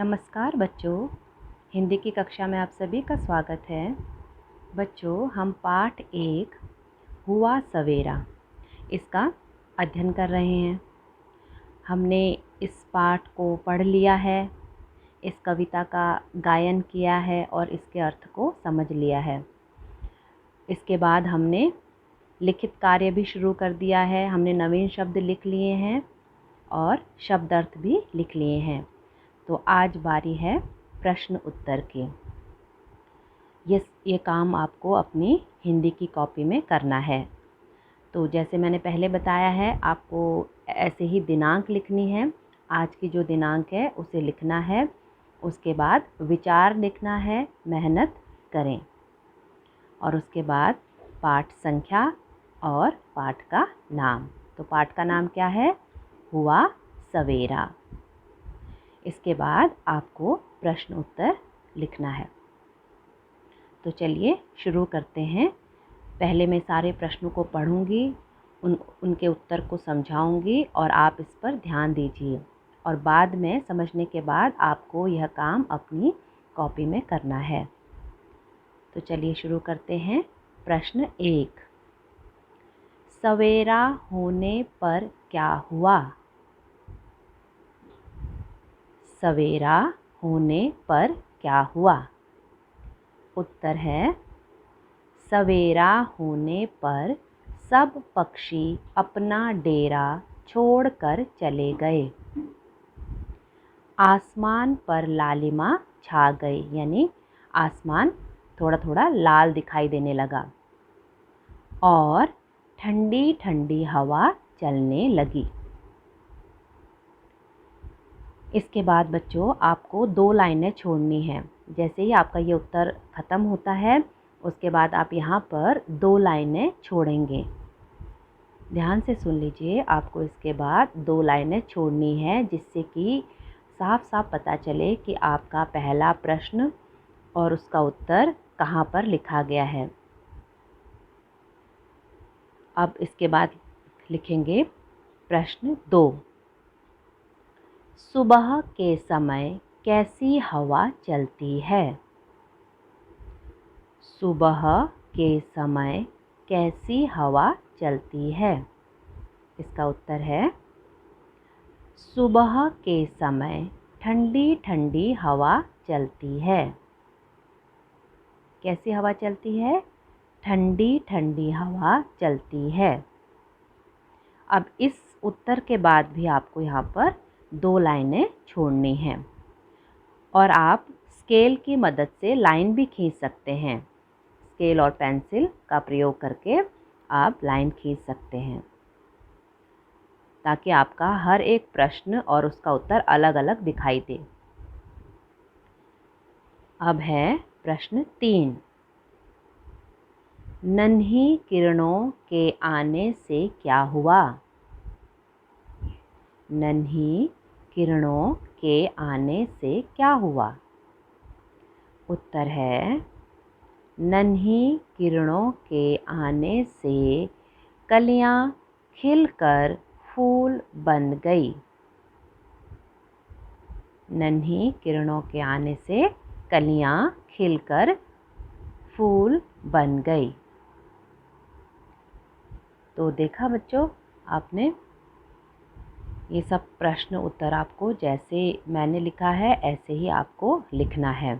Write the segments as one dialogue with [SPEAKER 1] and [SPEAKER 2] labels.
[SPEAKER 1] नमस्कार बच्चों, हिंदी की कक्षा में आप सभी का स्वागत है। बच्चों, हम पाठ 1 हुआ सवेरा इसका अध्ययन कर रहे हैं। हमने इस पाठ को पढ़ लिया है, इस कविता का गायन किया है और इसके अर्थ को समझ लिया है। इसके बाद हमने लिखित कार्य भी शुरू कर दिया है। हमने नवीन शब्द लिख लिए हैं और शब्दार्थ भी लिख लिए हैं। तो आज बारी है प्रश्न उत्तर की। ये काम आपको अपनी हिंदी की कॉपी में करना है। तो जैसे मैंने पहले बताया है, आपको ऐसे ही दिनांक लिखनी है। आज की जो दिनांक है उसे लिखना है। उसके बाद विचार लिखना है, मेहनत करें। और उसके बाद पाठ संख्या और पाठ का नाम। तो पाठ का नाम क्या है? हुआ सवेरा। इसके बाद आपको प्रश्न उत्तर लिखना है। तो चलिए शुरू करते हैं। पहले मैं सारे प्रश्नों को पढ़ूंगी, उनके उत्तर को समझाऊंगी और आप इस पर ध्यान दीजिए। और बाद में समझने के बाद आपको यह काम अपनी कॉपी में करना है। तो चलिए शुरू करते हैं। प्रश्न 1, सवेरा होने पर क्या हुआ? सवेरा होने पर क्या हुआ? उत्तर है, सवेरा होने पर सब पक्षी अपना डेरा छोड़कर चले गए। आसमान पर लालिमा छा गई, यानी आसमान थोड़ा थोड़ा लाल दिखाई देने लगा और ठंडी ठंडी हवा चलने लगी। इसके बाद बच्चों आपको 2 लाइनें छोड़नी हैं। जैसे ही आपका ये उत्तर ख़त्म होता है, उसके बाद आप यहाँ पर 2 लाइनें छोड़ेंगे। ध्यान से सुन लीजिए, आपको इसके बाद 2 लाइनें छोड़नी है, जिससे कि साफ साफ पता चले कि आपका पहला प्रश्न और उसका उत्तर कहाँ पर लिखा गया है। अब इसके बाद लिखेंगे प्रश्न 2, सुबह के समय कैसी हवा चलती है? सुबह के समय कैसी हवा चलती है? इसका उत्तर है, सुबह के समय ठंडी ठंडी हवा चलती है। कैसी हवा चलती है? ठंडी ठंडी हवा चलती है। अब इस उत्तर के बाद भी आपको यहाँ पर 2 लाइनें छोड़नी हैं और आप स्केल की मदद से लाइन भी खींच सकते हैं। स्केल और पेंसिल का प्रयोग करके आप लाइन खींच सकते हैं, ताकि आपका हर एक प्रश्न और उसका उत्तर अलग अलग दिखाई दे। अब है प्रश्न 3, नन्ही किरणों के आने से क्या हुआ? नन्ही किरणों के आने से क्या हुआ? उत्तर है, नन्ही किरणों के आने से कलियां खिलकर फूल बन गई। नन्ही किरणों के आने से कलियां खिलकर फूल बन गई। तो देखा बच्चों आपने, ये सब प्रश्न उत्तर आपको जैसे मैंने लिखा है ऐसे ही आपको लिखना है।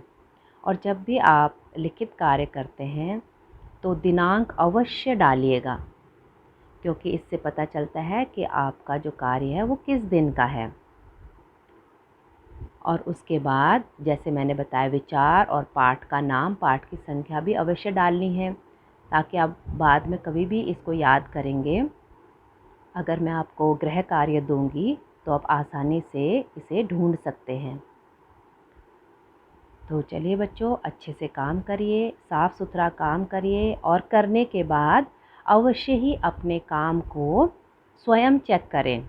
[SPEAKER 1] और जब भी आप लिखित कार्य करते हैं तो दिनांक अवश्य डालिएगा, क्योंकि इससे पता चलता है कि आपका जो कार्य है वो किस दिन का है। और उसके बाद जैसे मैंने बताया, विचार और पाठ का नाम, पाठ की संख्या भी अवश्य डालनी है, ताकि आप बाद में कभी भी इसको याद करेंगे। अगर मैं आपको गृह कार्य दूंगी तो आप आसानी से इसे ढूंढ सकते हैं। तो चलिए बच्चों, अच्छे से काम करिए, साफ सुथरा काम करिए और करने के बाद अवश्य ही अपने काम को स्वयं चेक करें।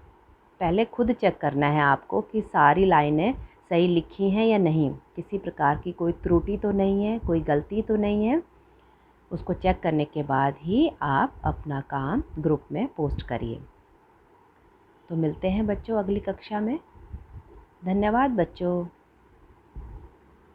[SPEAKER 1] पहले खुद चेक करना है आपको कि सारी लाइनें सही लिखी हैं या नहीं, किसी प्रकार की कोई त्रुटि तो नहीं है, कोई गलती तो नहीं है। उसको चेक करने के बाद ही आप अपना काम ग्रुप में पोस्ट करिए। तो मिलते हैं बच्चों अगली कक्षा में। धन्यवाद बच्चों।